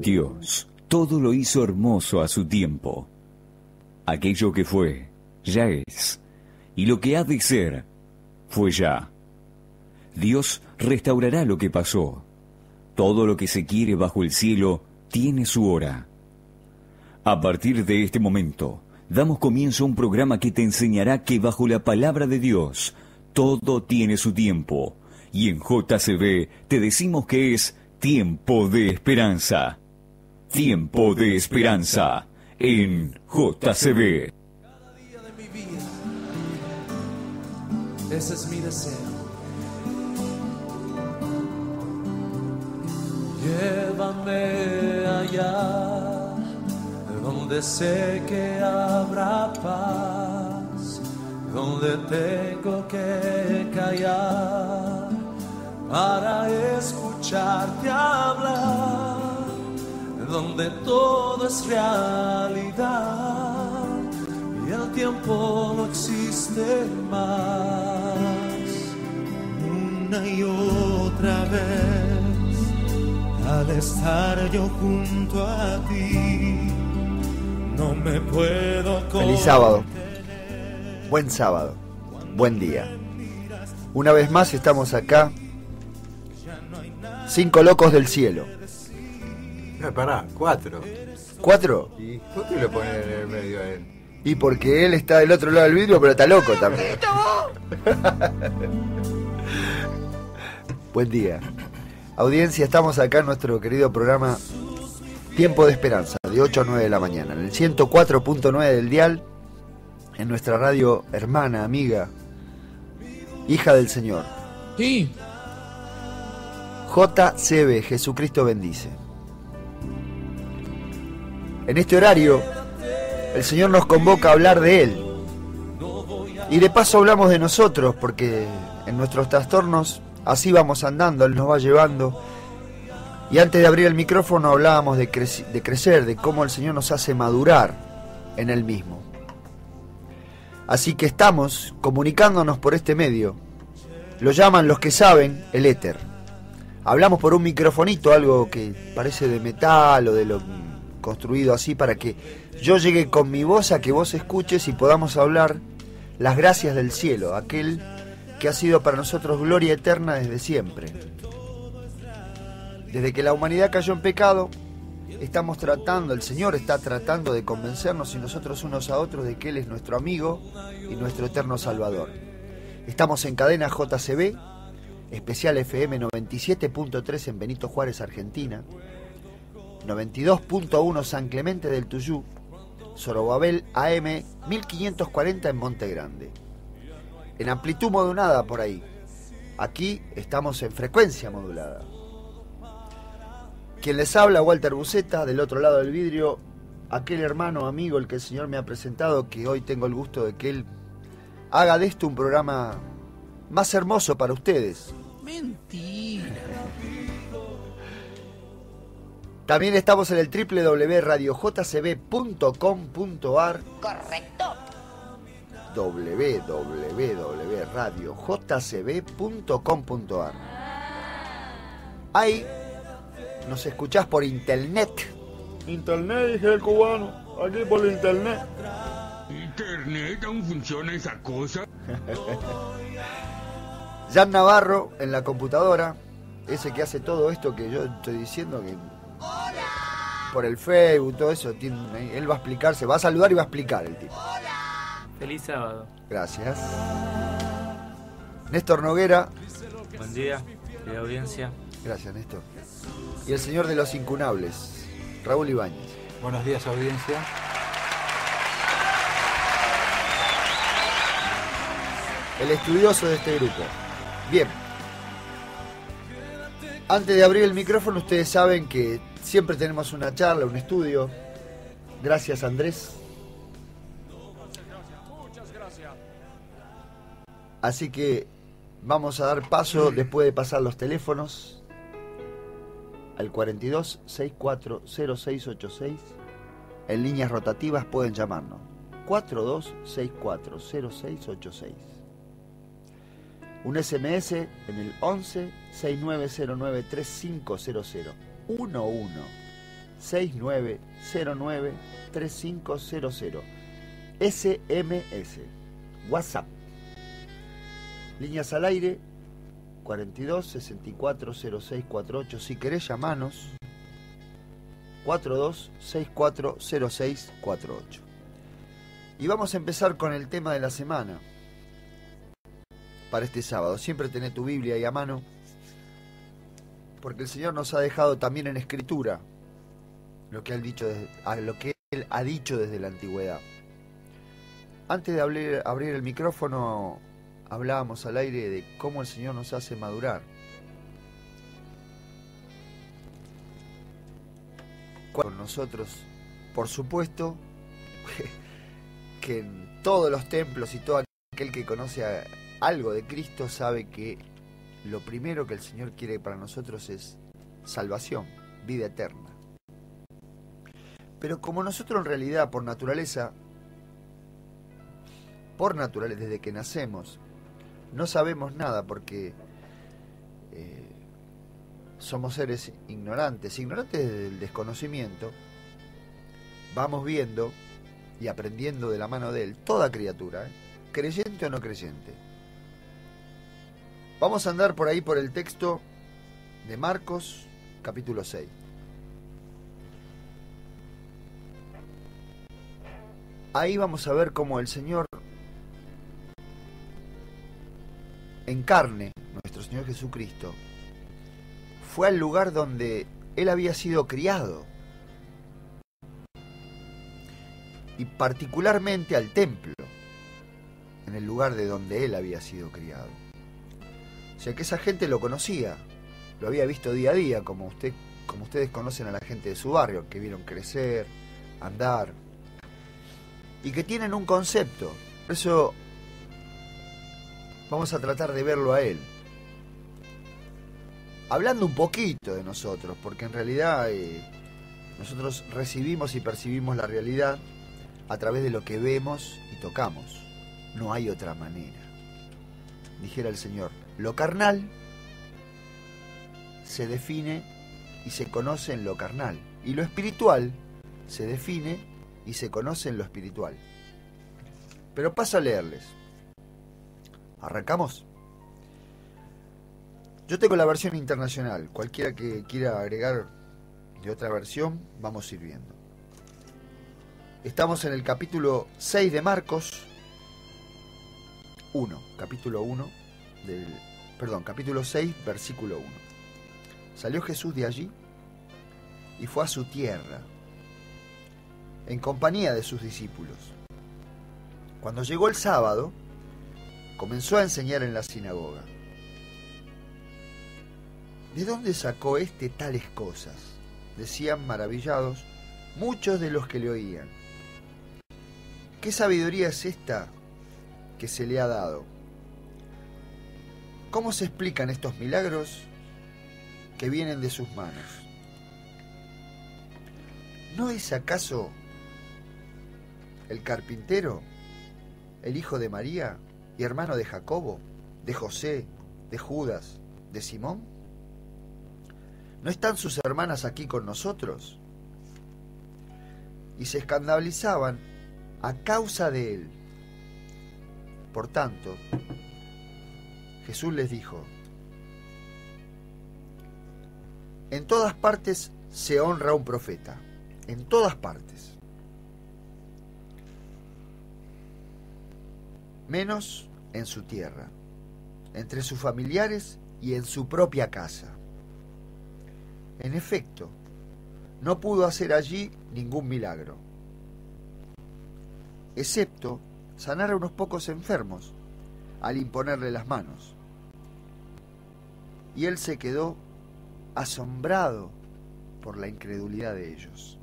Dios todo lo hizo hermoso a su tiempo. Aquello que fue, ya es, y lo que ha de ser, fue ya. Dios restaurará lo que pasó. Todo lo que se quiere bajo el cielo tiene su hora. A partir de este momento, damos comienzo a un programa que te enseñará que bajo la palabra de Dios, todo tiene su tiempo. Y en JCB te decimos que es tiempo de esperanza. Tiempo de esperanza en JCB. Cada día de mi vida, ese es mi deseo. Llévame allá, donde sé que habrá paz, donde tengo que callar para escucharte hablar, donde todo es realidad y el tiempo no existe más. Una y otra vez, al estar yo junto a ti, no me puedo contener. Feliz sábado, buen sábado, buen día. Una vez más estamos acá, 5 locos del cielo. Pará, 4. ¿4? ¿Y por qué lo ponen en el medio a él? Y porque él está del otro lado del vidrio, pero está loco también. Buen día. Audiencia, estamos acá en nuestro querido programa Tiempo de Esperanza, de 8 a 9 de la mañana, en el 104.9 del dial, en nuestra radio hermana, amiga, hija del Señor. Sí. JCB, Jesucristo bendice. En este horario, el Señor nos convoca a hablar de Él. Y de paso hablamos de nosotros, porque en nuestros trastornos así vamos andando, Él nos va llevando. Y antes de abrir el micrófono hablábamos de crecer, de cómo el Señor nos hace madurar en Él mismo. Así que estamos comunicándonos por este medio. Lo llaman los que saben el éter. Hablamos por un microfonito, algo que parece de metal o de lo construido así, para que yo llegue con mi voz a que vos escuches y podamos hablar las gracias del cielo, aquel que ha sido para nosotros gloria eterna desde siempre. Desde que la humanidad cayó en pecado, estamos tratando, el Señor está tratando de convencernos y nosotros unos a otros de que Él es nuestro amigo y nuestro eterno Salvador. Estamos en cadena JCB, especial FM 97.3 en Benito Juárez, Argentina, 92.1 San Clemente del Tuyú, Zorobabel AM 1540 en Monte Grande. En amplitud modulada por ahí. Aquí estamos en frecuencia modulada. Quien les habla, Walter Buceta, del otro lado del vidrio, aquel hermano, amigo, el que el Señor me ha presentado, que hoy tengo el gusto de que Él haga de esto un programa más hermoso para ustedes. Mentira. También estamos en el www.radiojcb.com.ar. Correcto. www.radiojcb.com.ar. Ahí nos escuchás por internet. Internet, dije el cubano. Aquí por internet. ¿Internet aún funciona esa cosa? Jan Navarro en la computadora. Ese que hace todo esto que yo estoy diciendo, que por el Facebook, todo eso, él va a explicarse, va a saludar y va a explicar el tipo. Feliz sábado. Gracias. Néstor Noguera. Buen día, de audiencia. Gracias, Néstor. Y el señor de los incunables, Raúl Ibáñez. Buenos días, audiencia. El estudioso de este grupo. Bien. Antes de abrir el micrófono, ustedes saben que siempre tenemos una charla, un estudio. Gracias, Andrés. Muchas gracias. Así que vamos a dar paso, después de pasar los teléfonos, al 42 64 0686. En líneas rotativas pueden llamarnos. 42 64 0686. Un SMS en el 11 6909 3500. 11 6909-3500. SMS, WhatsApp. Líneas al aire 42 64 06 48. Si querés, llamanos 42 64 06 48. Y vamos a empezar con el tema de la semana para este sábado. Siempre tenés tu Biblia ahí a mano, porque el Señor nos ha dejado también en escritura lo que Él ha dicho desde la antigüedad. Antes de abrir el micrófono, hablábamos al aire de cómo el Señor nos hace madurar. Con nosotros, por supuesto, que en todos los templos y todo aquel que conoce algo de Cristo sabe que lo primero que el Señor quiere para nosotros es salvación, vida eterna. Pero como nosotros en realidad, por naturaleza, desde que nacemos, no sabemos nada porque somos seres ignorantes del desconocimiento, vamos viendo y aprendiendo de la mano de Él, toda criatura, creyente o no creyente. Vamos a andar por ahí por el texto de Marcos, capítulo 6. Ahí vamos a ver cómo el Señor en carne, nuestro Señor Jesucristo, fue al lugar donde Él había sido criado, y particularmente al templo, en el lugar de donde Él había sido criado. O sea que esa gente lo conocía, lo había visto día a día, como ustedes conocen a la gente de su barrio, que vieron crecer, andar, y que tienen un concepto. Por eso vamos a tratar de verlo a Él, hablando un poquito de nosotros, porque en realidad nosotros recibimos y percibimos la realidad a través de lo que vemos y tocamos. No hay otra manera. Dijera el Señor, lo carnal se define y se conoce en lo carnal, y lo espiritual se define y se conoce en lo espiritual. Pero paso a leerles. ¿Arrancamos? Yo tengo la versión internacional. Cualquiera que quiera agregar de otra versión, vamos a ir viendo. Estamos en el capítulo 6 de Marcos 1. Capítulo 6, versículo 1. Salió Jesús de allí y fue a su tierra, en compañía de sus discípulos. Cuando llegó el sábado, comenzó a enseñar en la sinagoga. ¿De dónde sacó tales cosas?, decían maravillados muchos de los que le oían. ¿Qué sabiduría es esta que se le ha dado? ¿Cómo se explican estos milagros que vienen de sus manos? ¿No es acaso el carpintero, el hijo de María y hermano de Jacobo, de José, de Judas, de Simón? ¿No están sus hermanas aquí con nosotros? Y se escandalizaban a causa de él. Por tanto, Jesús les dijo: en todas partes se honra a un profeta, en todas partes, menos en su tierra, entre sus familiares y en su propia casa. En efecto, no pudo hacer allí ningún milagro, excepto sanar a unos pocos enfermos al imponerle las manos. Y él se quedó asombrado por la incredulidad de ellos.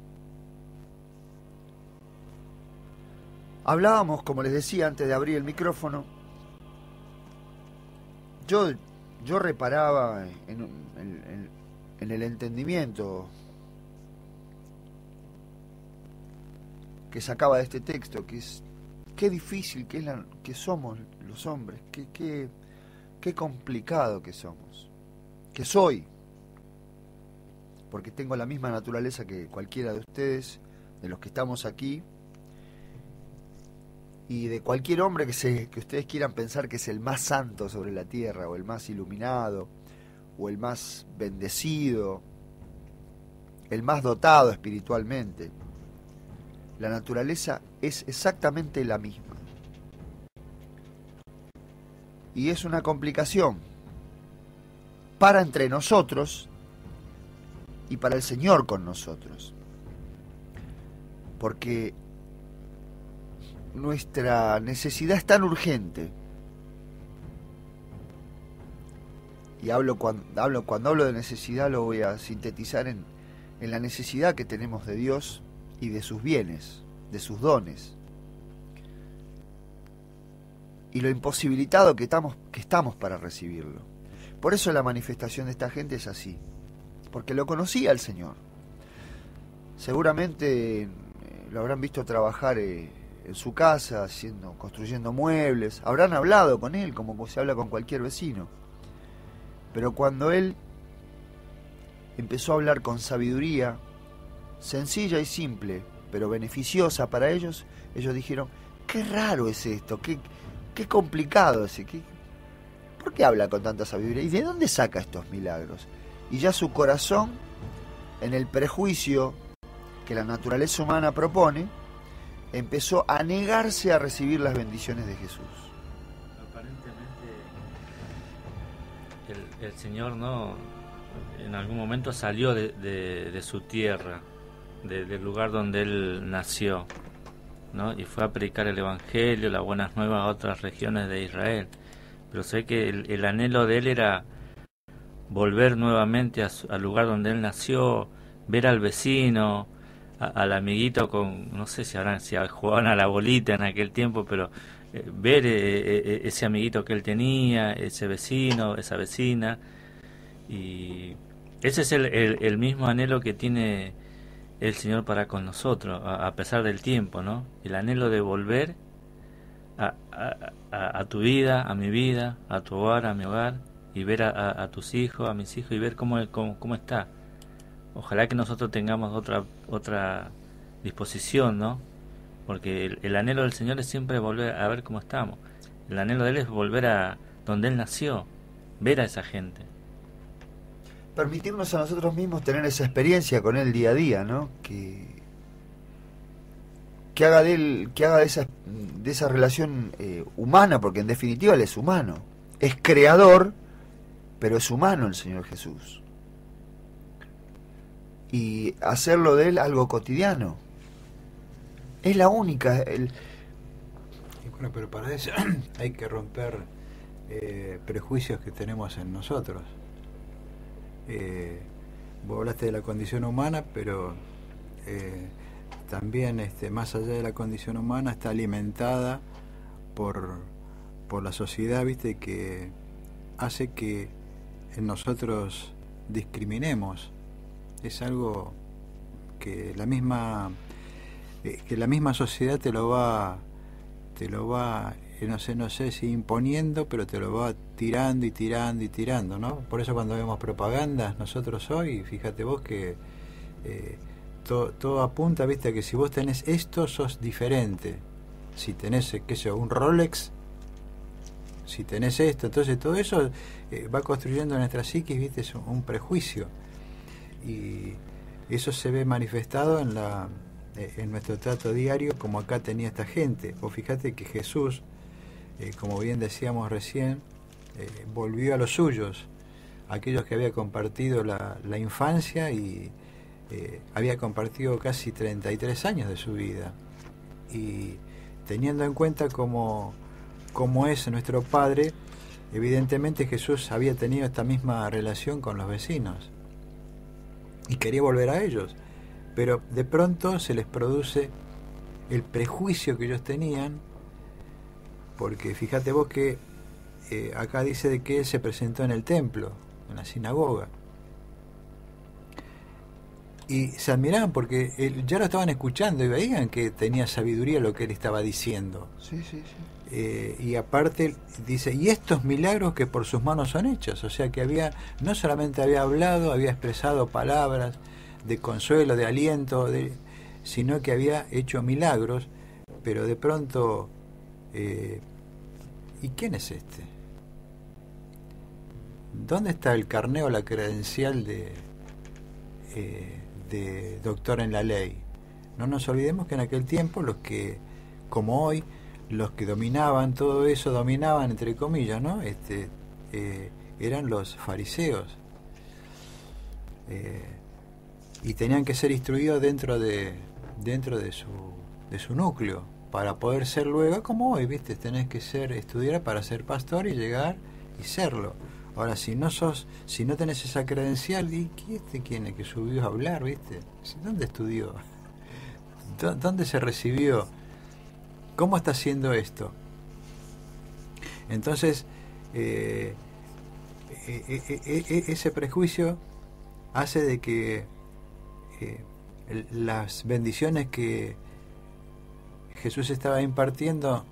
Hablábamos, como les decía antes de abrir el micrófono, yo reparaba en el entendimiento que sacaba de este texto, que es qué difícil que somos los hombres, qué complicado que somos, que soy. porque tengo la misma naturaleza que cualquiera de ustedes, de los que estamos aquí, y de cualquier hombre que ustedes quieran pensar que es el más santo sobre la tierra, o el más iluminado, o el más bendecido, el más dotado espiritualmente. La naturaleza es exactamente la misma. Y es una complicación para entre nosotros y para el Señor con nosotros. Porque nuestra necesidad es tan urgente. Y cuando hablo de necesidad lo voy a sintetizar en la necesidad que tenemos de Dios y de sus bienes, de sus dones. Y lo imposibilitado que estamos para recibirlo. Por eso la manifestación de esta gente es así, porque lo conocía el Señor. Seguramente lo habrán visto trabajar en su casa, construyendo muebles, habrán hablado con él como se habla con cualquier vecino. Pero cuando él empezó a hablar con sabiduría, sencilla y simple, pero beneficiosa para ellos, ellos dijeron: qué raro es esto, qué complicado es, ¿por qué habla con tanta sabiduría? ¿Y de dónde saca estos milagros? Y ya su corazón, en el prejuicio que la naturaleza humana propone, empezó a negarse a recibir las bendiciones de Jesús. Aparentemente el Señor no en algún momento salió de su tierra, del lugar donde Él nació, ¿no? Y fue a predicar el Evangelio, las buenas nuevas a otras regiones de Israel. Pero sé que el anhelo de Él era volver nuevamente al lugar donde Él nació, ver al vecino, al amiguito no sé si jugaban a la bolita en aquel tiempo, pero ver ese amiguito que él tenía, ese vecino, esa vecina. Y ese es el mismo anhelo que tiene el Señor para con nosotros, a pesar del tiempo, ¿no? El anhelo de volver a tu vida, a mi vida, a tu hogar, a mi hogar, y ver a tus hijos, a mis hijos, y ver cómo está. Ojalá que nosotros tengamos otra disposición, ¿no? Porque el anhelo del Señor es siempre volver a ver cómo estamos. El anhelo de Él es volver a donde Él nació, ver a esa gente. Permitirnos a nosotros mismos tener esa experiencia con Él día a día, ¿no? Que haga de esa relación humana, porque en definitiva Él es humano. Es creador, pero es humano el Señor Jesús. Y hacerlo de Él algo cotidiano. Es la única. Y bueno, pero para eso hay que romper prejuicios que tenemos en nosotros. Vos hablaste de la condición humana, pero también más allá de la condición humana está alimentada por la sociedad, ¿viste? Que hace que en nosotros discriminemos. Es algo que la misma sociedad te lo va no sé si imponiendo, pero te lo va tirando y tirando y tirando, ¿no? Por eso cuando vemos propagandas nosotros hoy, fíjate vos que todo apunta, viste, que si vos tenés esto sos diferente. Si tenés, qué sé yo, un Rolex, si tenés esto, entonces todo eso va construyendo en nuestra psiquis, viste, es un prejuicio. Y eso se ve manifestado en nuestro trato diario, como acá tenía esta gente. O fíjate que Jesús, como bien decíamos recién, volvió a los suyos, aquellos que había compartido la infancia, y había compartido casi 33 años de su vida. Y teniendo en cuenta cómo es nuestro Padre, evidentemente Jesús había tenido esta misma relación con los vecinos y quería volver a ellos, pero de pronto se les produce el prejuicio que ellos tenían, porque fíjate vos que acá dice de que Él se presentó en el templo, en la sinagoga, y se admiraban porque ya lo estaban escuchando y veían que tenía sabiduría lo que él estaba diciendo. Sí, sí, sí. Y aparte dice, y estos milagros que por sus manos son hechos, o sea que no solamente había hablado, había expresado palabras de consuelo, de aliento, sino que había hecho milagros. Pero de pronto, ¿y quién es este? ¿Dónde está el carné o la credencial de doctor en la ley? No nos olvidemos que en aquel tiempo los que, como hoy, los que dominaban todo eso, dominaban entre comillas, ¿no? Eran los fariseos, y tenían que ser instruidos dentro de su núcleo para poder ser luego, como hoy, ¿viste? Tenés que estudiar para ser pastor y llegar y serlo. Ahora, si no tenés esa credencial, ¿y quién es que subió a hablar, viste? ¿Dónde estudió? ¿Dónde se recibió? ¿Cómo está haciendo esto? Entonces, ese prejuicio hace de que las bendiciones que Jesús estaba impartiendo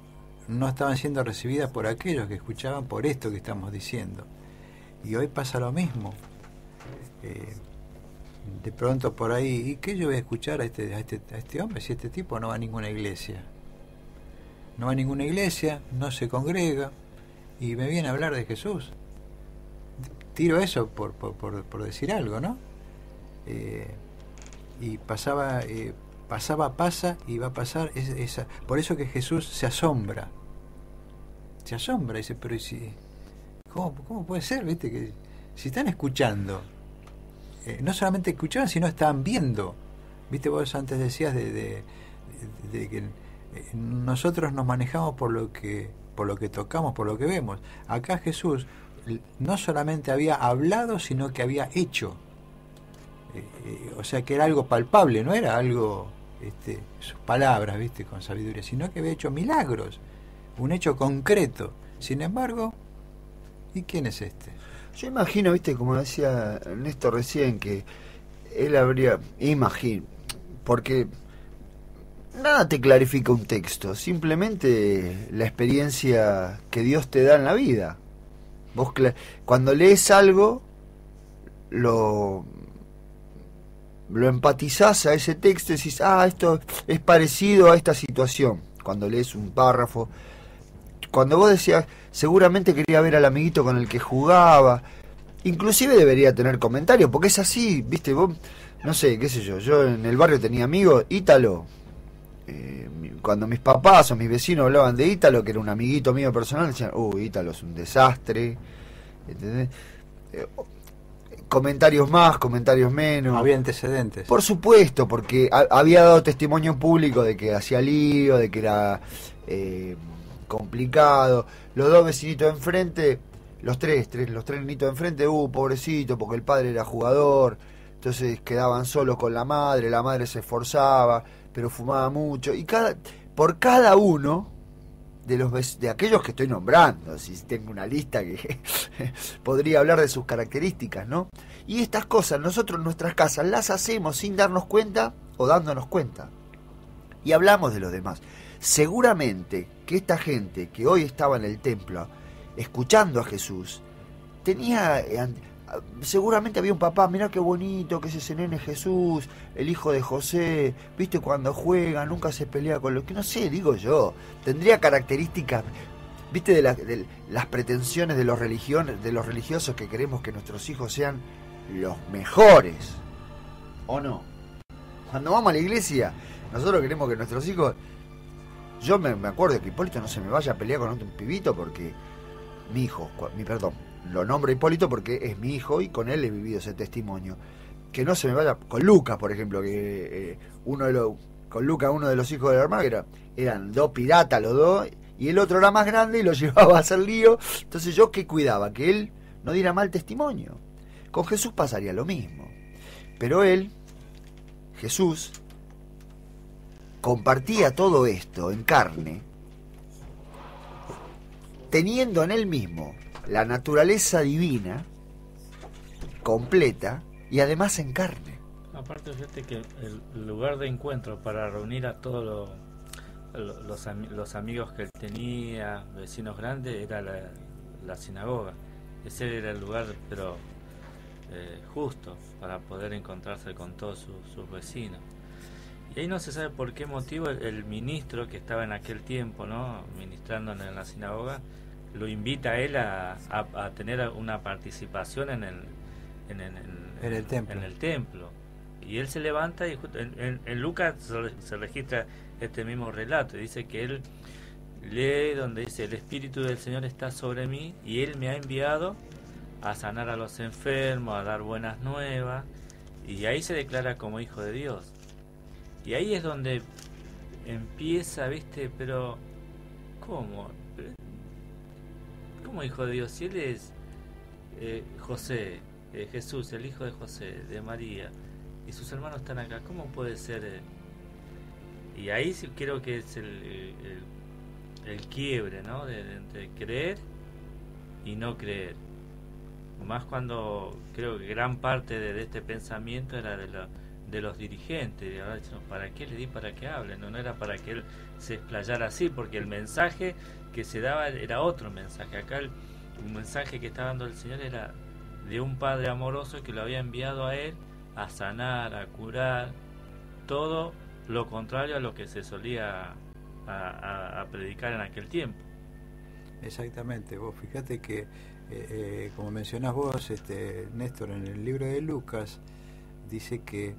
no estaban siendo recibidas por aquellos que escuchaban por esto que estamos diciendo. Y hoy pasa lo mismo. De pronto por ahí, ¿y qué yo voy a escuchar a este hombre si este tipo no va a ninguna iglesia? No va a ninguna iglesia, no se congrega y me viene a hablar de Jesús. Tiro eso por decir algo, ¿no? Y pasa y va a pasar por eso que Jesús se asombra, dice, pero ¿y si cómo puede ser, viste, que si están escuchando, no solamente escuchaban, sino estaban viendo, viste, vos antes decías de que nosotros nos manejamos por lo que tocamos, por lo que vemos. Acá Jesús no solamente había hablado, sino que había hecho, o sea que era algo palpable, no era algo sus palabras, viste, con sabiduría, sino que había hecho milagros, un hecho concreto. Sin embargo, ¿y quién es este? Yo imagino, viste, como decía Néstor recién, que él porque nada te clarifica un texto, simplemente la experiencia que Dios te da en la vida. Vos cuando lees algo, lo empatizás a ese texto y decís, esto es parecido a esta situación. Cuando lees un párrafo, cuando vos decías, seguramente quería ver al amiguito con el que jugaba, inclusive debería tener comentarios, porque es así, viste, vos, no sé, qué sé yo en el barrio tenía amigos, Ítalo, cuando mis papás o mis vecinos hablaban de Ítalo, que era un amiguito mío personal, decían, Ítalo es un desastre, ¿entendés? Comentarios más, comentarios menos. Había antecedentes. Por supuesto, porque había dado testimonio público de que hacía lío, de que era complicado. Los dos vecinitos de enfrente, los tres nenitos de enfrente, pobrecito, porque el padre era jugador, entonces quedaban solos con la madre se esforzaba, pero fumaba mucho. Y por cada uno de aquellos que estoy nombrando, si tengo una lista que podría hablar de sus características, ¿no? Y estas cosas nosotros en nuestras casas las hacemos sin darnos cuenta o dándonos cuenta. Y hablamos de los demás. Seguramente que esta gente que hoy estaba en el templo escuchando a Jesús, seguramente había un papá, mirá qué bonito que es ese nene Jesús, el hijo de José, viste cuando juega, nunca se pelea con los que, no sé, digo yo, tendría características, viste, de las pretensiones de los religiosos que queremos que nuestros hijos sean los mejores, ¿o no? Cuando vamos a la iglesia, nosotros queremos que nuestros hijos, yo me acuerdo que Hipólito no se me vaya a pelear con un pibito porque lo nombro Hipólito porque es mi hijo y con él he vivido ese testimonio. Que no se me vaya con Lucas, por ejemplo, que con Lucas, uno de los hijos del hermano, que eran dos piratas los dos, y el otro era más grande y lo llevaba a hacer lío. Entonces yo que cuidaba que él no diera mal testimonio. Con Jesús pasaría lo mismo. Pero Jesús, compartía todo esto en carne, teniendo en él mismo la naturaleza divina completa y además en carne. aparte fíjate que el lugar de encuentro para reunir a todos los amigos que él tenía, vecinos grandes, era la sinagoga. Ese era el lugar, pero justo para poder encontrarse con todos sus vecinos. Y ahí no se sabe por qué motivo el ministro que estaba en aquel tiempo, ¿no?, ministrando en la sinagoga, lo invita a él a tener una participación en el templo. Y él se levanta y en Lucas se registra este mismo relato, y dice que él lee donde dice: el Espíritu del Señor está sobre mí y él me ha enviado a sanar a los enfermos, a dar buenas nuevas, y ahí se declara como hijo de Dios. Y ahí es donde empieza, ¿viste? Pero ¿cómo hijo de Dios? Si él es José, Jesús, el hijo de José, de María, y sus hermanos están acá, ¿cómo puede ser? Y ahí sí creo que es el quiebre, ¿no?, entre creer y no creer. Más cuando creo que gran parte de este pensamiento era de los dirigentes, de ahora, ¿para qué le di para que hable? No era para que él se explayara así, porque el mensaje que se daba era otro mensaje. Acá el mensaje que estaba dando el Señor era de un Padre amoroso que lo había enviado a él a sanar, a curar, todo lo contrario a lo que se solía a predicar en aquel tiempo. Exactamente. Vos fíjate que como mencionás vos, Néstor, en el libro de Lucas dice que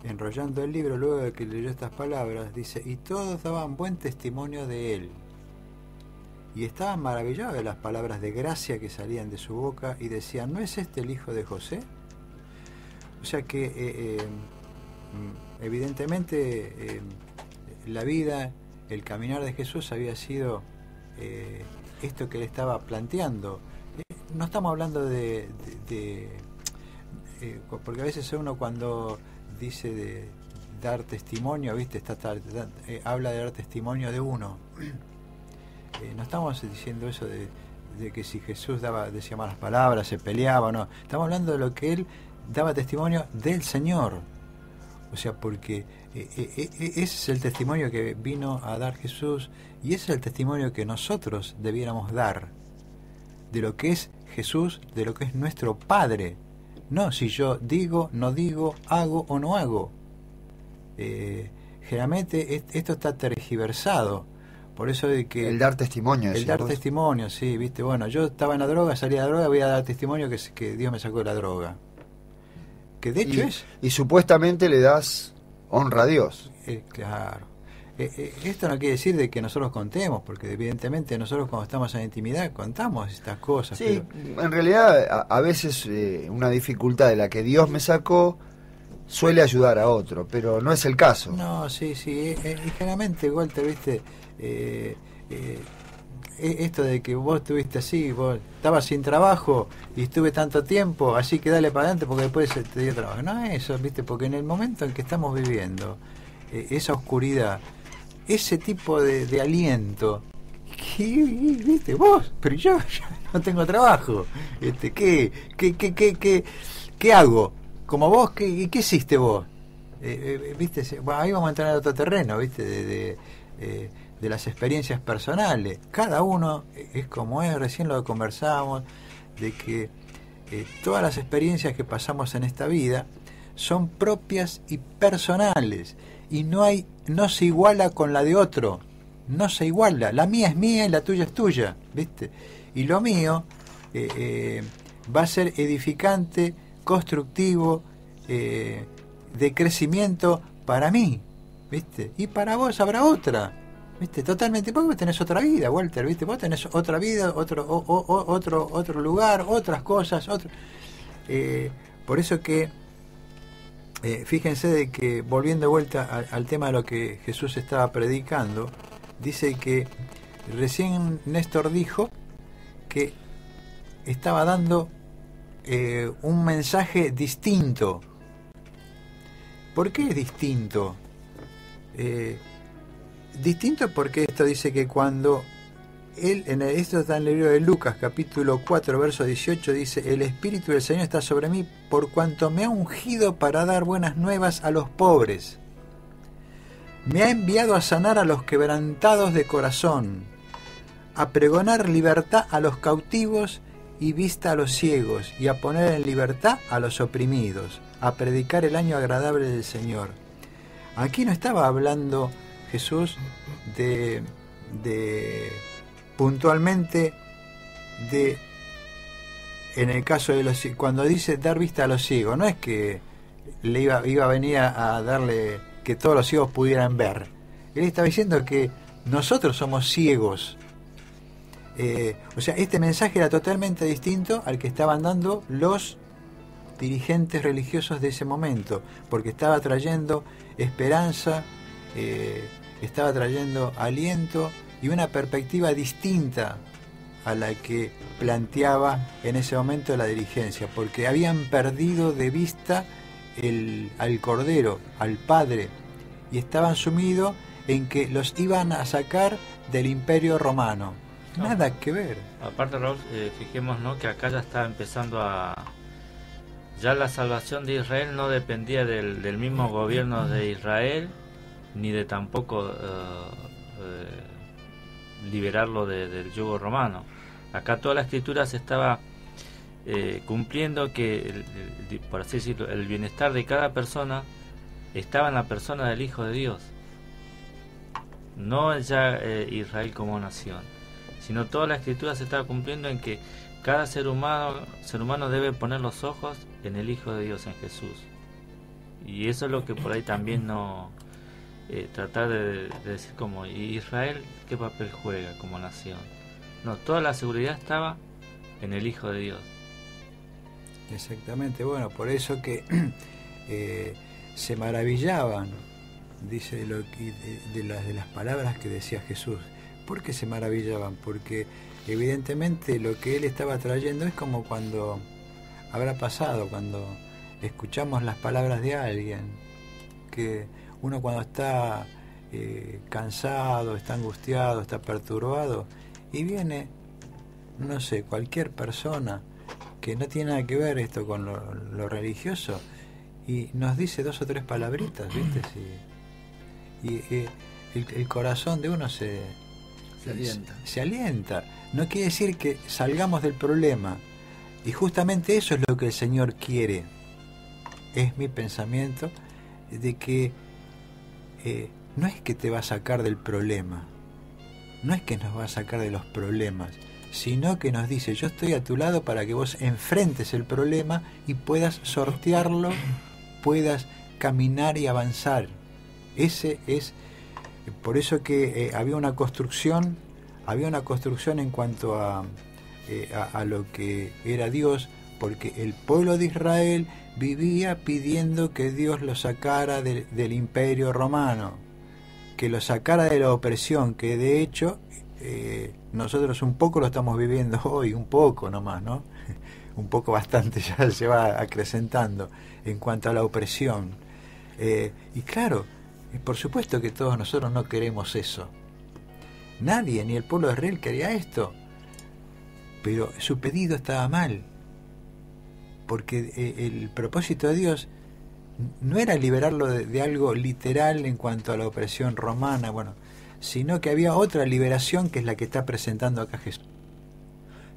enrollando el libro, luego de que leyó estas palabras, dice: y todos daban buen testimonio de él, y estaban maravillados de las palabras de gracia que salían de su boca, y decían: ¿no es este el hijo de José? O sea que evidentemente la vida, el caminar de Jesús había sido esto que él estaba planteando. No estamos hablando de porque a veces uno cuando dice de dar testimonio, ¿viste? Habla de dar testimonio de uno. No estamos diciendo eso de que si Jesús decía malas palabras, se peleaba, no. Estamos hablando de lo que él daba testimonio del Señor. O sea, porque ese es el testimonio que vino a dar Jesús, y ese es el testimonio que nosotros debiéramos dar de lo que es Jesús, de lo que es nuestro Padre. No si yo digo, no digo, hago o no hago. Generalmente esto está tergiversado. Por eso de que el dar testimonio. El dar testimonio, sí, viste. Bueno, yo estaba en la droga, salí de la droga, voy a dar testimonio que Dios me sacó de la droga. Que de hecho y supuestamente le das honra a Dios. Claro. Esto no quiere decir de que nosotros contemos, porque evidentemente nosotros cuando estamos en intimidad contamos estas cosas. Sí, pero en realidad a veces una dificultad de la que Dios me sacó suele ayudar a otro, pero no es el caso. No, sí, y generalmente, Walter, viste, esto de que vos estuviste así, vos estabas sin trabajo y estuve tanto tiempo, así que dale para adelante porque después te dio trabajo. No es eso, viste, porque en el momento en que estamos viviendo esa oscuridad, ese tipo de aliento, viste, vos, pero yo no tengo trabajo, ¿qué hago? Como vos, ¿qué hiciste vos? Viste, bueno, ahí vamos a entrar en otro terreno, viste, de las experiencias personales. Cada uno es como es, recién lo conversábamos, de que todas las experiencias que pasamos en esta vida son propias y personales, y no se iguala con la de otro, no se iguala. La mía es mía y la tuya es tuya, ¿viste? Y lo mío va a ser edificante, constructivo, de crecimiento para mí, ¿viste? Y para vos habrá otra, ¿viste? Totalmente, porque vos tenés otra vida, Walter, ¿viste? Vos tenés otra vida, otro lugar, otras cosas, por eso que fíjense de que, volviendo de vuelta al tema de lo que Jesús estaba predicando, dice que recién Néstor dijo que estaba dando un mensaje distinto. ¿Por qué es distinto? Distinto porque esto dice que cuando esto está en el libro de Lucas, capítulo 4, verso 18, dice: el Espíritu del Señor está sobre mí por cuanto me ha ungido para dar buenas nuevas a los pobres. Me ha enviado a sanar a los quebrantados de corazón, a pregonar libertad a los cautivos y vista a los ciegos, y a poner en libertad a los oprimidos, a predicar el año agradable del Señor. Aquí no estaba hablando Jesús de puntualmente de, en el caso de los, cuando dice dar vista a los ciegos, no es que le iba a venir a darle que todos los ciegos pudieran ver. Él estaba diciendo que nosotros somos ciegos. O sea, este mensaje era totalmente distinto al que estaban dando los dirigentes religiosos de ese momento, porque estaba trayendo esperanza, estaba trayendo aliento y una perspectiva distinta a la que planteaba en ese momento la dirigencia, porque habían perdido de vista al Cordero, al Padre, y estaban sumidos en que los iban a sacar del Imperio Romano. Nada que ver. Aparte, Raúl, fijémonos que acá ya está empezando ya la salvación de Israel no dependía del mismo gobierno de Israel, ni de tampoco liberarlo del yugo romano. Acá toda la escritura se estaba cumpliendo que, por así decirlo, el bienestar de cada persona estaba en la persona del Hijo de Dios. No ya Israel como nación, sino toda la escritura se estaba cumpliendo en que cada ser humano debe poner los ojos en el Hijo de Dios, en Jesús. Y eso es lo que por ahí también no tratar de decir como Israel qué papel juega como nación. No, toda la seguridad estaba en el Hijo de Dios. Exactamente, bueno, por eso que se maravillaban, dice de las palabras que decía Jesús. ¿Por qué se maravillaban? Porque evidentemente lo que él estaba trayendo es como cuando habrá pasado, cuando escuchamos las palabras de alguien, que uno cuando está cansado, está angustiado, está perturbado, y viene, no sé, cualquier persona que no tiene nada que ver esto con lo religioso, y nos dice 2 o 3 palabritas, ¿viste? Y el corazón de uno se alienta. No quiere decir que salgamos del problema, y justamente eso es lo que el Señor quiere. Es mi pensamiento de que no es que te va a sacar del problema, no es que nos va a sacar de los problemas, sino que nos dice: yo estoy a tu lado para que vos enfrentes el problema y puedas sortearlo, puedas caminar y avanzar. Ese es por eso que había una construcción en cuanto a lo que era Dios, porque el pueblo de Israel vivía pidiendo que Dios lo sacara del Imperio Romano, que lo sacara de la opresión, que de hecho nosotros un poco lo estamos viviendo hoy, un poco nomás, ¿no? Un poco bastante ya se va acrecentando en cuanto a la opresión. Y claro, por supuesto que todos nosotros no queremos eso. Nadie, ni el pueblo de Israel quería esto. Pero su pedido estaba mal, porque el propósito de Dios no era liberarlo de algo literal en cuanto a la opresión romana, bueno, sino que había otra liberación que es la que está presentando acá Jesús.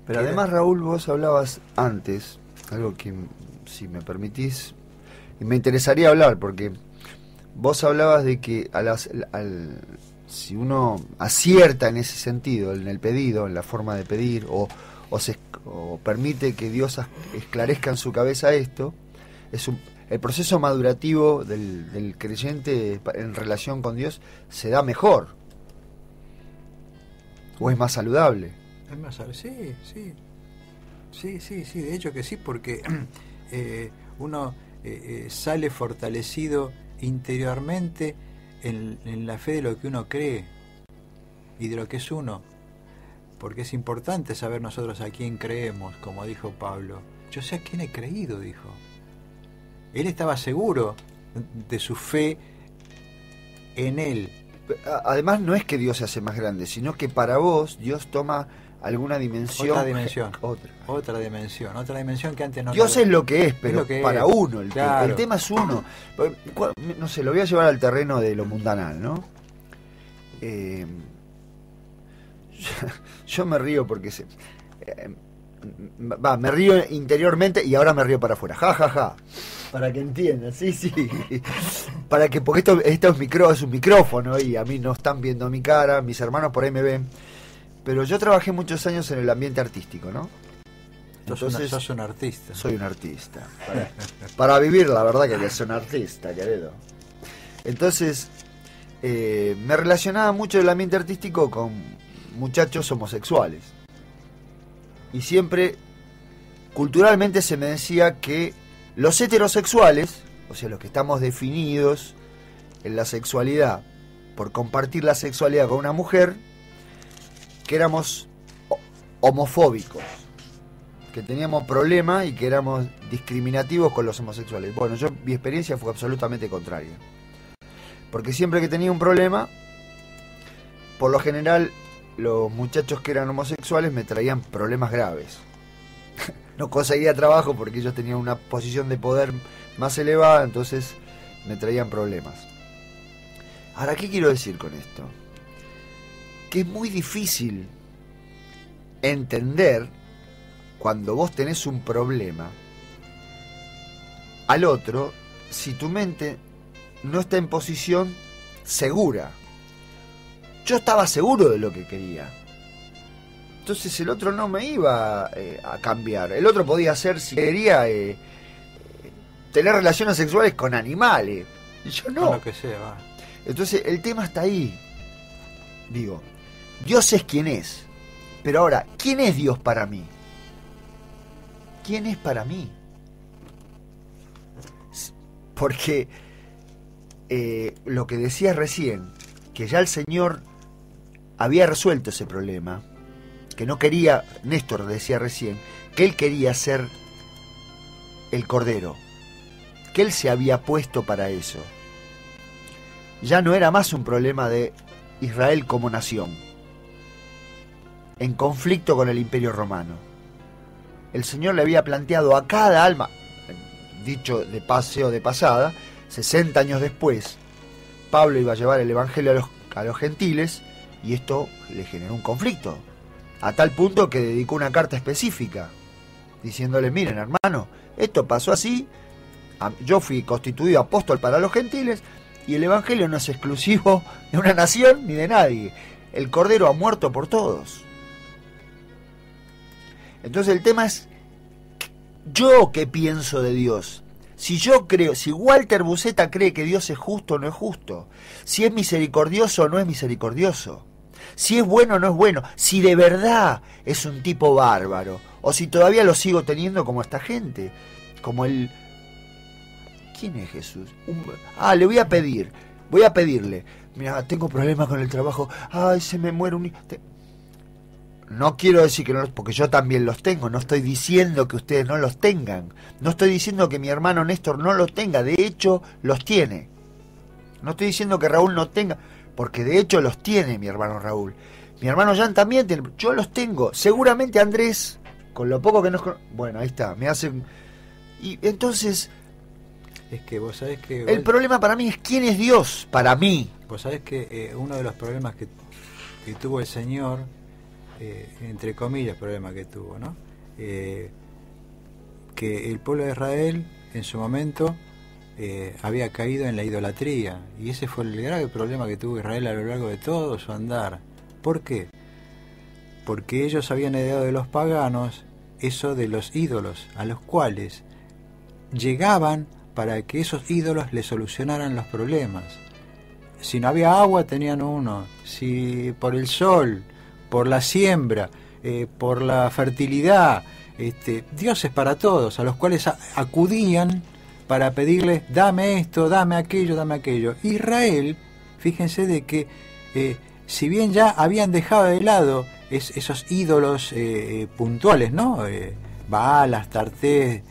Pero además, Raúl, vos hablabas antes, algo que, si me permitís, me interesaría hablar, porque vos hablabas de que si uno acierta en ese sentido, en el pedido, en la forma de pedir, o permite que Dios esclarezca en su cabeza esto, el proceso madurativo del creyente en relación con Dios se da mejor, o es más saludable. Es más saludable, sí, de hecho que sí, porque uno sale fortalecido interiormente en la fe de lo que uno cree y de lo que es uno, porque es importante saber nosotros a quién creemos, como dijo Pablo. Yo sé a quién he creído, dijo. Él estaba seguro de su fe en él. Además, no es que Dios se hace más grande, sino que para vos Dios toma alguna dimensión. Otra dimensión. Otra dimensión que antes no. Dios es lo que es, pero lo que para es. uno. Claro. El tema es uno. No sé, lo voy a llevar al terreno de lo mundanal, ¿no? Yo me río porque me río interiormente y ahora me río para afuera. Ja, ja, ja. Para que entiendan, sí. Para que, porque esto es un micrófono y a mí no están viendo mi cara, mis hermanos por ahí me ven. Pero yo trabajé muchos años en el ambiente artístico, ¿no? Entonces, sos un artista. Soy un artista. Para vivir, la verdad que soy un artista, querido. Entonces, me relacionaba mucho el ambiente artístico con muchachos homosexuales. Y siempre, culturalmente se me decía que los heterosexuales, o sea, los que estamos definidos en la sexualidad por compartir la sexualidad con una mujer, que éramos homofóbicos, que teníamos problemas y que éramos discriminativos con los homosexuales. Bueno, mi experiencia fue absolutamente contraria. Porque siempre que tenía un problema, por lo general, los muchachos que eran homosexuales me traían problemas graves. No conseguía trabajo porque ellos tenían una posición de poder más elevada, entonces me traían problemas. Ahora, ¿qué quiero decir con esto? Que es muy difícil entender cuando vos tenés un problema al otro si tu mente no está en posición segura. Yo estaba seguro de lo que quería. Entonces el otro no me iba a cambiar. El otro podía hacer, si quería, tener relaciones sexuales con animales. Y yo no. Con lo que sea, va. Entonces el tema está ahí. Digo, Dios es quien es. Pero ahora, ¿quién es Dios para mí? ¿Quién es para mí? Porque lo que decías recién, que ya el Señor había resuelto ese problema, que no quería, Néstor decía recién, que él quería ser el Cordero, que él se había puesto para eso. Ya no era más un problema de Israel como nación, en conflicto con el Imperio Romano. El Señor le había planteado a cada alma, dicho de paseo de pasada, 60 años después, Pablo iba a llevar el Evangelio a los gentiles, y esto le generó un conflicto, a tal punto que dedicó una carta específica, diciéndole, miren hermano, esto pasó así, yo fui constituido apóstol para los gentiles, y el Evangelio no es exclusivo de una nación ni de nadie. El Cordero ha muerto por todos. Entonces el tema es, ¿yo qué pienso de Dios? Si yo creo, si Walter Buceta cree que Dios es justo o no es justo, si es misericordioso o no es misericordioso, si es bueno o no es bueno, si de verdad es un tipo bárbaro, o si todavía lo sigo teniendo como esta gente, como el... ¿Quién es Jesús? Le voy a pedirle, mira, tengo problemas con el trabajo, ay, se me muere un... No quiero decir que no los... porque yo también los tengo, no estoy diciendo que ustedes no los tengan, no estoy diciendo que mi hermano Néstor no los tenga, de hecho los tiene. No estoy diciendo que Raúl no tenga, porque de hecho los tiene mi hermano Raúl. Mi hermano Jan también tiene, yo los tengo. Seguramente Andrés, con lo poco que nos... Bueno, ahí está, me hacen... Y entonces... Es que vos sabés que... El problema para mí es quién es Dios para mí. Vos sabés que uno de los problemas que tuvo el Señor... entre comillas, problema que tuvo, ¿no? Que el pueblo de Israel en su momento había caído en la idolatría, y ese fue el grave problema que tuvo Israel a lo largo de todo su andar. ¿Por qué? Porque ellos habían heredado de los paganos eso de los ídolos, a los cuales llegaban para que esos ídolos les solucionaran los problemas. Si no había agua, tenían uno. Si por el sol, por la siembra, por la fertilidad, dioses para todos, a los cuales acudían para pedirles, dame esto, dame aquello, dame aquello. Israel, fíjense de que, si bien ya habían dejado de lado esos ídolos puntuales, ¿no? Baal, Astarté,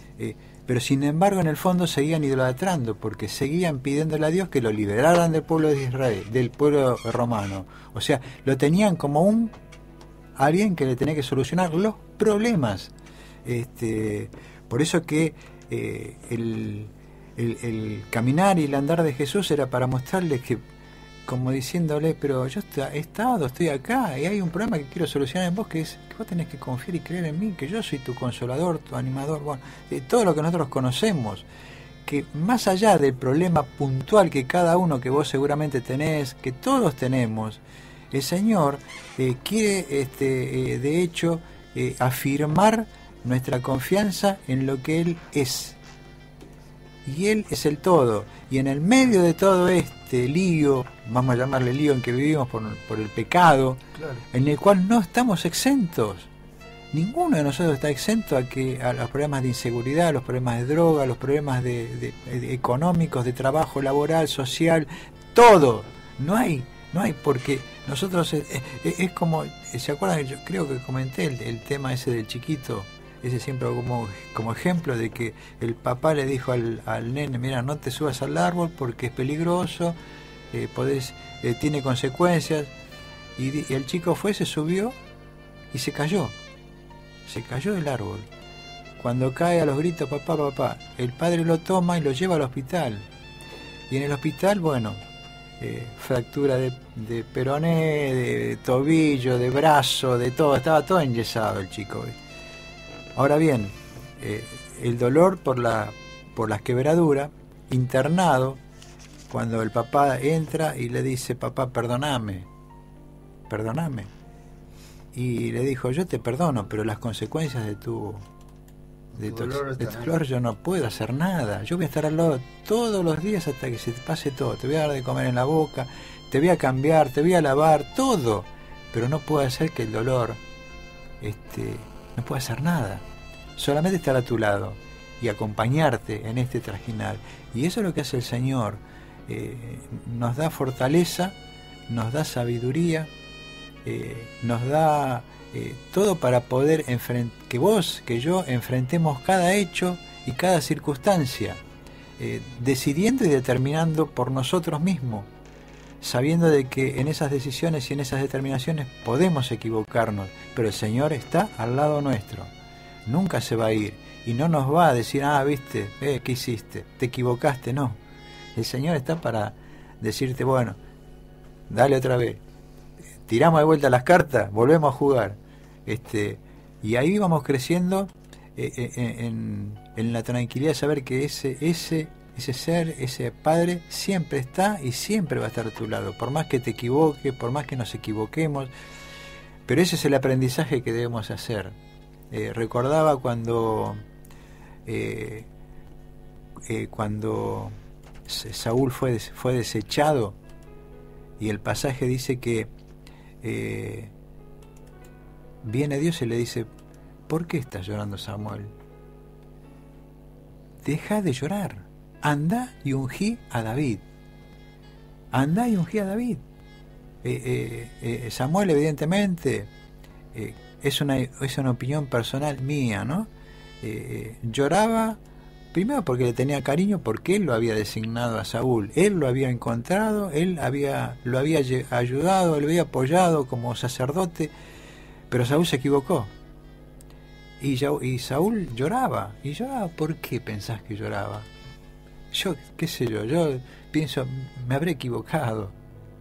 pero sin embargo en el fondo seguían idolatrando, porque seguían pidiéndole a Dios que lo liberaran del pueblo de Israel, del pueblo romano. O sea, lo tenían como un alguien que le tenía que solucionar los problemas. Por eso que el caminar y el andar de Jesús era para mostrarles que, como diciéndole, pero yo estoy acá y hay un problema que quiero solucionar en vos, que es que vos tenés que confiar y creer en mí, que yo soy tu consolador, tu animador, bueno, todo lo que nosotros conocemos, que más allá del problema puntual que cada uno, que vos seguramente tenés, que todos tenemos, el Señor quiere de hecho afirmar nuestra confianza en lo que Él es. Y Él es el todo. Y en el medio de todo este lío, vamos a llamarle lío en que vivimos por el pecado, Claro. en el cual no estamos exentos. Ninguno de nosotros está exento a los problemas de inseguridad, a los problemas de droga, a los problemas de económicos, de trabajo laboral, social, todo. No hay, porque nosotros es como, ¿se acuerdan? Yo creo que comenté el tema ese del chiquito, ese siempre como ejemplo de que el papá le dijo al nene, mira, no te subas al árbol porque es peligroso, tiene consecuencias, y el chico se subió y se cayó del árbol. Cuando cae, a los gritos, papá, papá, el padre lo toma y lo lleva al hospital, y en el hospital, bueno, fractura de peroné, de tobillo, de brazo, de todo, estaba todo enyesado el chico. Ahora bien, el dolor por las quebraduras, internado, cuando el papá entra y le dice, papá, perdóname, y le dijo, yo te perdono, pero las consecuencias de tu dolor yo no puedo hacer nada, yo voy a estar al lado todos los días hasta que se te pase todo, te voy a dar de comer en la boca, te voy a cambiar, te voy a lavar, todo, pero no puedo hacer que el dolor no puedo hacer nada, solamente estar a tu lado y acompañarte en este trajinar. Y eso es lo que hace el Señor, nos da fortaleza, nos da sabiduría, nos da todo para poder que vos, que yo enfrentemos cada hecho y cada circunstancia, decidiendo y determinando por nosotros mismos, sabiendo de que en esas decisiones y en esas determinaciones podemos equivocarnos, pero el Señor está al lado nuestro, nunca se va a ir y no nos va a decir, viste, ¿qué hiciste? Te equivocaste, no. El Señor está para decirte, bueno, dale otra vez, tiramos de vuelta las cartas, volvemos a jugar, y ahí vamos creciendo en la tranquilidad de saber que ese ser, ese Padre siempre está y siempre va a estar a tu lado, por más que te equivoques, por más que nos equivoquemos, pero ese es el aprendizaje que debemos hacer. Recordaba cuando Saúl fue desechado, y el pasaje dice que viene Dios y le dice, ¿por qué estás llorando, Samuel? Deja de llorar, anda y ungí a David. Samuel, evidentemente, es una opinión personal mía, ¿no? Lloraba primero porque le tenía cariño, porque él lo había designado a Saúl, él lo había encontrado, lo había ayudado, lo había apoyado como sacerdote, pero Saúl se equivocó. Y Saúl lloraba. ¿Y lloraba? ¿Por qué pensás que lloraba? Yo, qué sé yo pienso, me habré equivocado.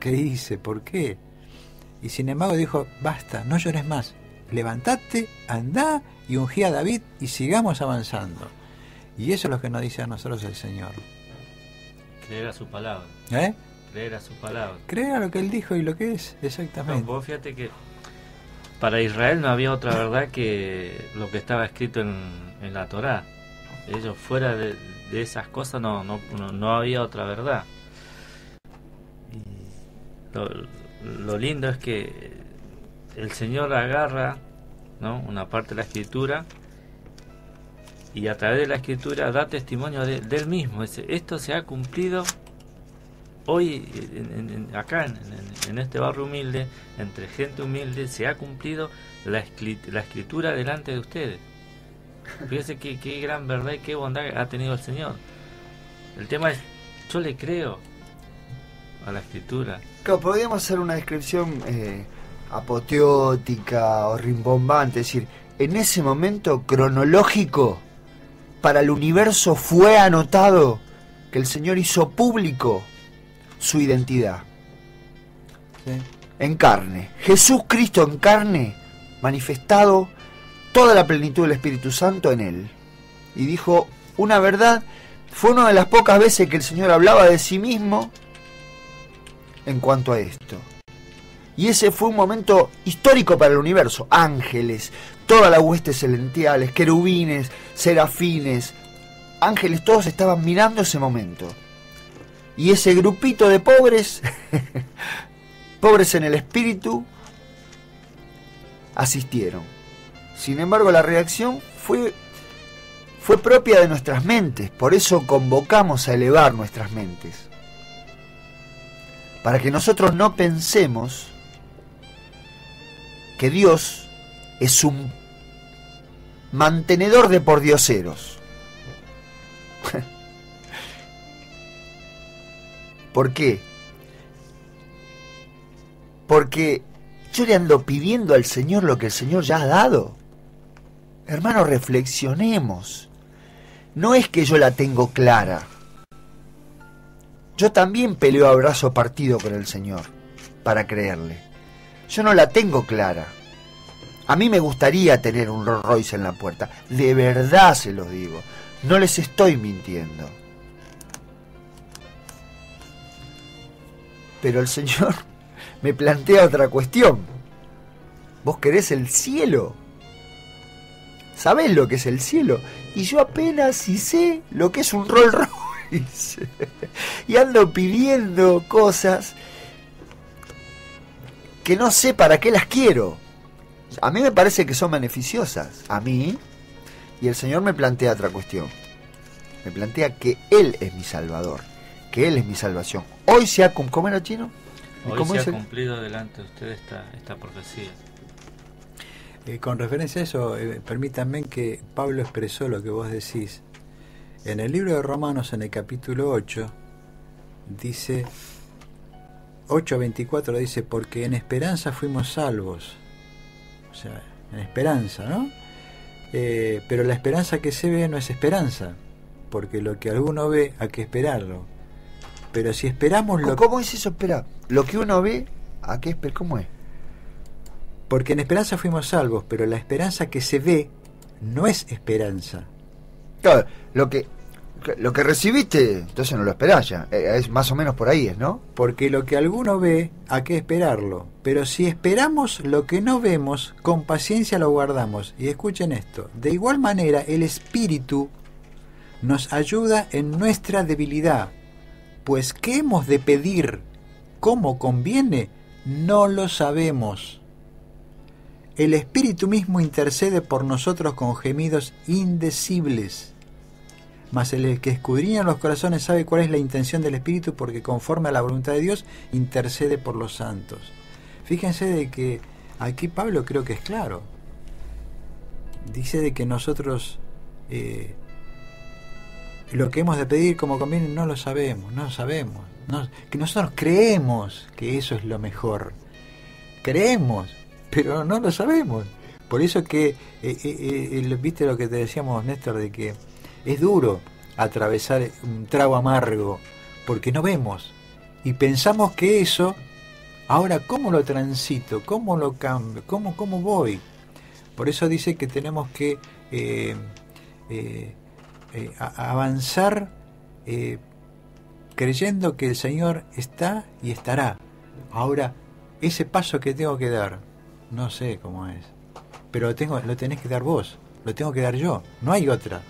¿Qué hice? ¿Por qué? Y sin embargo dijo, basta, no llores más. Levantate, andá y ungí a David y sigamos avanzando. Y eso es lo que nos dice a nosotros el Señor. Creer a su palabra. Creer a su palabra. Creer a lo que Él dijo y lo que es, exactamente. No, vos fíjate que para Israel no había otra verdad que lo que estaba escrito en la Torá. Ellos fuera de esas cosas no había otra verdad. Y lo lindo es que el Señor agarra, ¿no?, una parte de la Escritura y a través de la Escritura da testimonio de él mismo. Dice, esto se ha cumplido hoy acá en este barrio humilde, entre gente humilde, se ha cumplido la Escritura delante de ustedes. Fíjense qué gran verdad y qué bondad ha tenido el Señor. El tema es, yo le creo a la Escritura. Claro, podríamos hacer una descripción apoteótica o rimbombante. Es decir, en ese momento cronológico para el universo fue anotado que el Señor hizo público su identidad. Sí. En carne. Jesús Cristo en carne, manifestado toda la plenitud del Espíritu Santo en él. Y dijo una verdad. Fue una de las pocas veces que el Señor hablaba de sí mismo en cuanto a esto. Y ese fue un momento histórico para el universo. Ángeles, todas las huestes celestiales, querubines, serafines, ángeles, todos estaban mirando ese momento. Y ese grupito de pobres, pobres en el espíritu, asistieron. Sin embargo, la reacción fue propia de nuestras mentes. Por eso convocamos a elevar nuestras mentes. Para que nosotros no pensemos que Dios es un mantenedor de pordioseros. ¿Por qué? Porque yo le ando pidiendo al Señor lo que el Señor ya ha dado. Hermanos, reflexionemos. No es que yo la tengo clara. Yo también peleo a brazo partido con el Señor para creerle. Yo no la tengo clara. A mí me gustaría tener un Rolls Royce en la puerta. De verdad se los digo. No les estoy mintiendo. Pero el Señor me plantea otra cuestión. ¿Vos querés el cielo? ¿Sabés lo que es el cielo? Y yo apenas si sé lo que es un Rolls Royce. Y ando pidiendo cosas que no sé para qué las quiero. A mí me parece que son beneficiosas. A mí. Y el Señor me plantea otra cuestión. Me plantea que Él es mi Salvador. Que Él es mi salvación. Hoy se ha cumplido. ¿Cómo era, Chino? Hoy se ha cumplido delante de usted esta profecía. Con referencia a eso, permítanme que Pablo expresó lo que vos decís. En el libro de Romanos, en el capítulo 8, dice, 8:24 dice, porque en esperanza fuimos salvos. O sea, en esperanza, ¿no? Pero la esperanza que se ve no es esperanza, porque lo que alguno ve hay que esperarlo. Pero si esperamos lo... ¿Cómo es eso? Espera, lo que uno ve, ¿a qué esperar? ¿Cómo es? Porque en esperanza fuimos salvos, pero la esperanza que se ve no es esperanza. Claro, lo que recibiste, entonces no lo esperás ya. Es más o menos por ahí, ¿no? Porque lo que alguno ve, hay que esperarlo. Pero si esperamos lo que no vemos, con paciencia lo guardamos. Y escuchen esto. De igual manera, el Espíritu nos ayuda en nuestra debilidad. Pues ¿qué hemos de pedir? ¿Cómo conviene? No lo sabemos. El Espíritu mismo intercede por nosotros con gemidos indecibles. Mas el que escudriña los corazones sabe cuál es la intención del Espíritu, porque conforme a la voluntad de Dios intercede por los santos. Fíjense de que aquí Pablo creo que es claro. Dice de que nosotros lo que hemos de pedir como conviene no lo sabemos. Que nosotros creemos que eso es lo mejor. Creemos, pero no lo sabemos. Por eso que, viste lo que te decíamos, Néstor, de que es duro atravesar un trago amargo, porque no vemos. Y pensamos que eso, ahora, ¿cómo lo transito? ¿Cómo lo cambio? ¿Cómo voy? Por eso dice que tenemos que avanzar creyendo que el Señor está y estará. Ahora, ese paso que tengo que dar, no sé cómo es, pero lo tenés que dar vos, lo tengo que dar yo, no hay otra.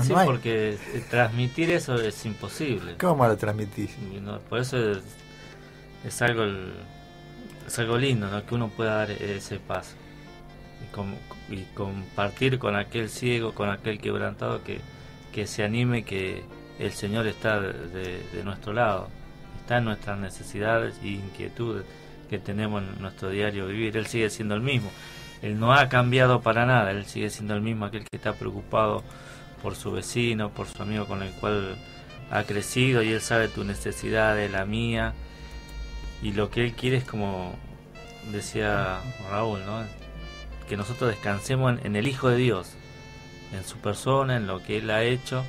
Sí, no hay. Porque transmitir eso es imposible. ¿Cómo lo transmitís? Por eso es algo lindo, ¿no? Que uno pueda dar ese paso y compartir con aquel ciego, con aquel quebrantado, que se anime, que el Señor está de nuestro lado, está en nuestras necesidades y inquietudes que tenemos en nuestro diario vivir. Él sigue siendo el mismo, Él no ha cambiado para nada, Él sigue siendo el mismo, aquel que está preocupado por su vecino, por su amigo con el cual ha crecido, y Él sabe tu necesidad, de la mía, y lo que Él quiere es como decía Raúl, ¿no? Que nosotros descansemos en el Hijo de Dios, en su persona, en lo que Él ha hecho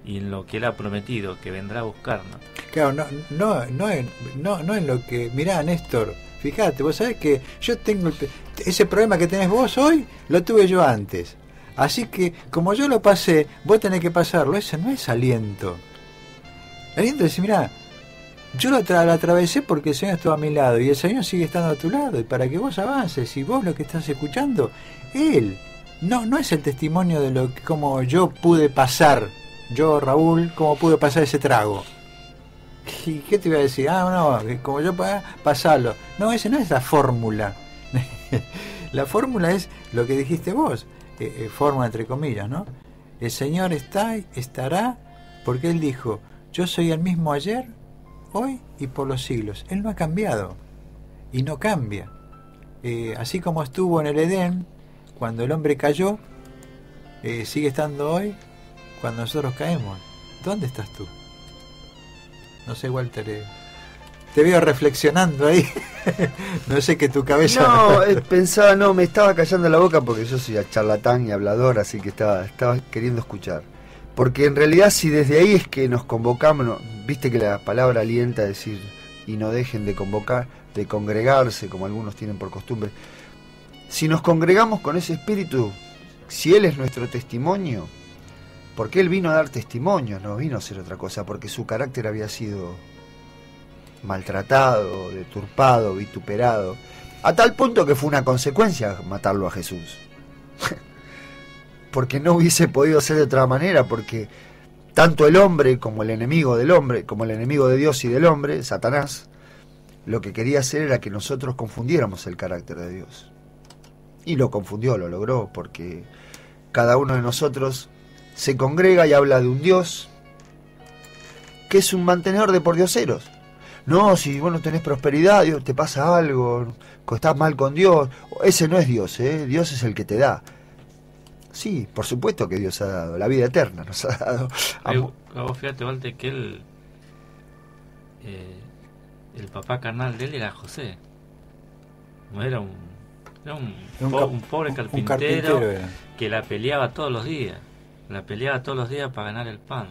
y en lo que Él ha prometido, que vendrá a buscarnos. Claro, no en lo que... Mirá, Néstor, fíjate, vos sabés que yo tengo ese problema que tenés vos hoy, lo tuve yo antes. Así que, como yo lo pasé, vos tenés que pasarlo. Eso no es aliento. El aliento es decir, mirá, yo lo atravesé porque el Señor estuvo a mi lado y el Señor sigue estando a tu lado, y para que vos avances, y vos lo que estás escuchando, Él no es el testimonio de lo que, como yo pude pasar, yo, Raúl, cómo pude pasar ese trago. ¿Y qué te iba a decir? No, como yo pueda pasarlo. No, esa no es la fórmula. La fórmula es lo que dijiste vos, fórmula entre comillas, ¿no? El Señor estará, porque Él dijo, yo soy el mismo ayer, hoy y por los siglos. Él no ha cambiado y no cambia. Así como estuvo en el Edén cuando el hombre cayó, sigue estando hoy cuando nosotros caemos. ¿Dónde estás tú? No sé, Walter, te veo reflexionando ahí. No sé, que tu cabeza... No, pensaba, me estaba callando la boca porque yo soy charlatán y hablador, así que estaba queriendo escuchar. Porque en realidad, si desde ahí es que nos convocamos, viste que la palabra alienta a decir, y no dejen de convocar, de congregarse, como algunos tienen por costumbre. Si nos congregamos con ese espíritu, si Él es nuestro testimonio, porque Él vino a dar testimonio, no vino a hacer otra cosa, porque su carácter había sido maltratado, deturpado, vituperado, a tal punto que fue una consecuencia matarlo a Jesús. Porque no hubiese podido ser de otra manera, porque tanto el hombre como el enemigo del hombre, como el enemigo de Dios y del hombre, Satanás, lo que quería hacer era que nosotros confundiéramos el carácter de Dios. Y lo confundió, lo logró, porque cada uno de nosotros se congrega y habla de un Dios que es un mantenedor de pordioseros. No, si vos no tenés prosperidad, Dios, te pasa algo, estás mal con Dios. Ese no es Dios, Dios es el que te da. Sí, por supuesto que Dios ha dado, la vida eterna nos ha dado. Vos fíjate, Walter, que el papá carnal de él era José. No era un pobre carpintero, que la peleaba todos los días. La peleaba todos los días para ganar el pan.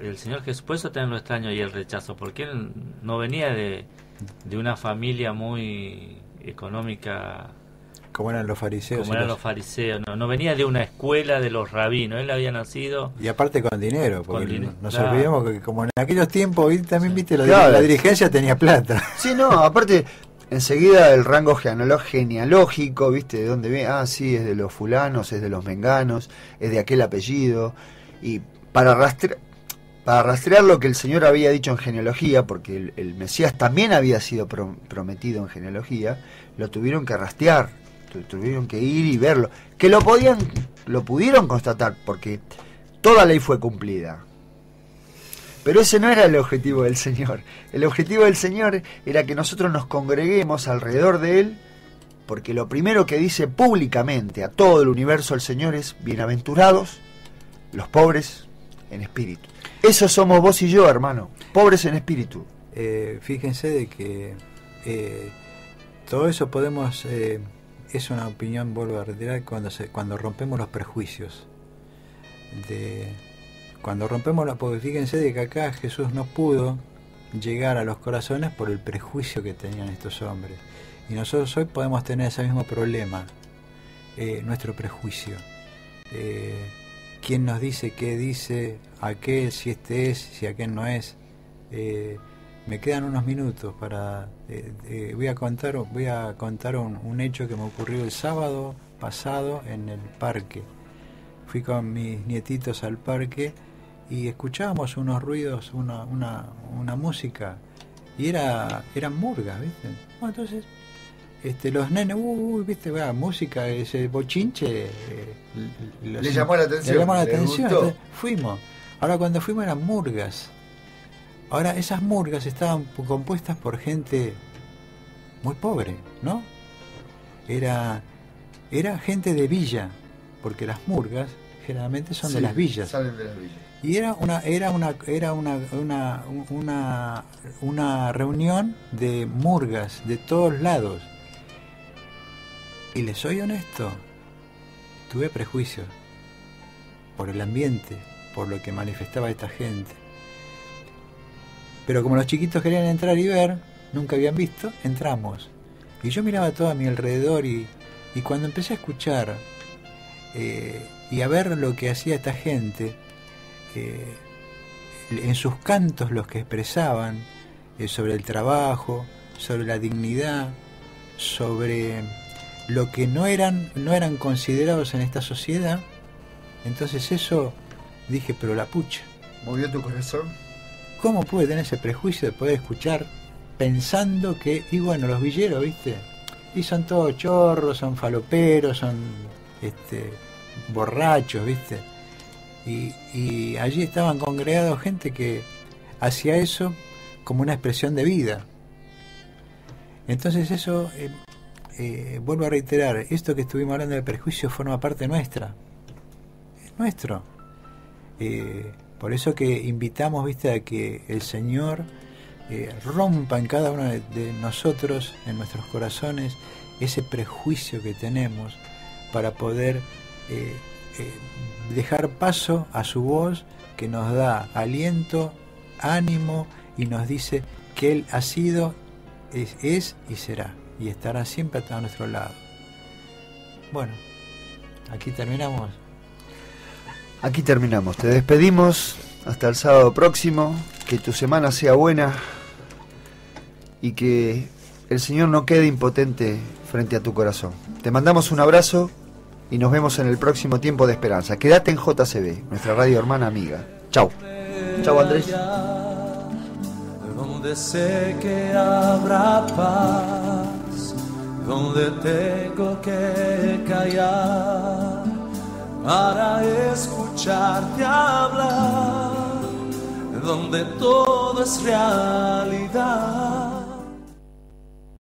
El Señor Jesús, por eso también lo extraño y el rechazo, porque él no venía de una familia muy económica, como eran los fariseos. Como eran los fariseos, no venía de una escuela de los rabinos, él había nacido... Y aparte con dinero, porque nos claro. olvidemos que como en aquellos tiempos, también viste, la dirigencia tenía plata. Sí, no, aparte, enseguida el rango genealógico, viste, de dónde viene, sí, es de los fulanos, es de los menganos, es de aquel apellido, y para rastrear lo que el Señor había dicho en genealogía, porque el Mesías también había sido prometido en genealogía, lo tuvieron que rastrear. Tuvieron que ir y verlo, que lo pudieron constatar, porque toda ley fue cumplida. Pero ese no era el objetivo del Señor. El objetivo del Señor era que nosotros nos congreguemos alrededor de Él, porque lo primero que dice públicamente a todo el universo el Señor es: bienaventurados los pobres en espíritu. Eso somos vos y yo, hermano, pobres en espíritu. Fíjense de que todo eso podemos... es una opinión, vuelvo a retirar, cuando rompemos los prejuicios. Cuando rompemos porque fíjense de que acá Jesús no pudo llegar a los corazones por el prejuicio que tenían estos hombres. Y nosotros hoy podemos tener ese mismo problema, nuestro prejuicio. ¿Quién nos dice qué dice aquel, si este es, si aquel no es? Me quedan unos minutos para... voy a contar un hecho que me ocurrió el sábado pasado en el parque. Fui con mis nietitos al parque y escuchábamos unos ruidos, una música, y eran murgas, ¿viste? Bueno, entonces los nenes, ¿viste? Música, ese bochinche, le llamó la atención. Le llamó la atención. Entonces, fuimos. Ahora, cuando fuimos eran murgas. Ahora, esas murgas estaban compuestas por gente muy pobre, ¿no? Era gente de villa, porque las murgas generalmente son de las villas. Salen de las villas. Y era una reunión de murgas de todos lados. Y les soy honesto, tuve prejuicios por el ambiente, por lo que manifestaba esta gente. Pero como los chiquitos querían entrar y ver, nunca habían visto, entramos. Y yo miraba todo a mi alrededor y cuando empecé a escuchar y a ver lo que hacía esta gente, en sus cantos los que expresaban sobre el trabajo, sobre la dignidad, sobre lo que no eran considerados en esta sociedad, entonces eso dije, pero la pucha. ¿Movió tu corazón? ¿Cómo pude tener ese prejuicio de poder escuchar pensando que, y bueno, los villeros, viste, y son todos chorros, son faloperos, son borrachos, viste, y allí estaban congregados gente que hacía eso como una expresión de vida. Entonces eso, vuelvo a reiterar, esto que estuvimos hablando del prejuicio forma parte nuestra, es nuestro. Por eso que invitamos, viste, a que el Señor rompa en cada uno de nosotros, en nuestros corazones, ese prejuicio que tenemos para poder dejar paso a su voz, que nos da aliento, ánimo, y nos dice que Él ha sido, es y será, y estará siempre a nuestro lado. Bueno, aquí terminamos. Aquí terminamos, te despedimos hasta el sábado próximo, que tu semana sea buena y que el Señor no quede impotente frente a tu corazón. Te mandamos un abrazo y nos vemos en el próximo Tiempo de Esperanza. Quédate en JCB, nuestra radio hermana amiga. Chau. Chau, Andrés. Donde sé que habrá paz, donde tengo que callar para escucharte hablar, donde todo es realidad.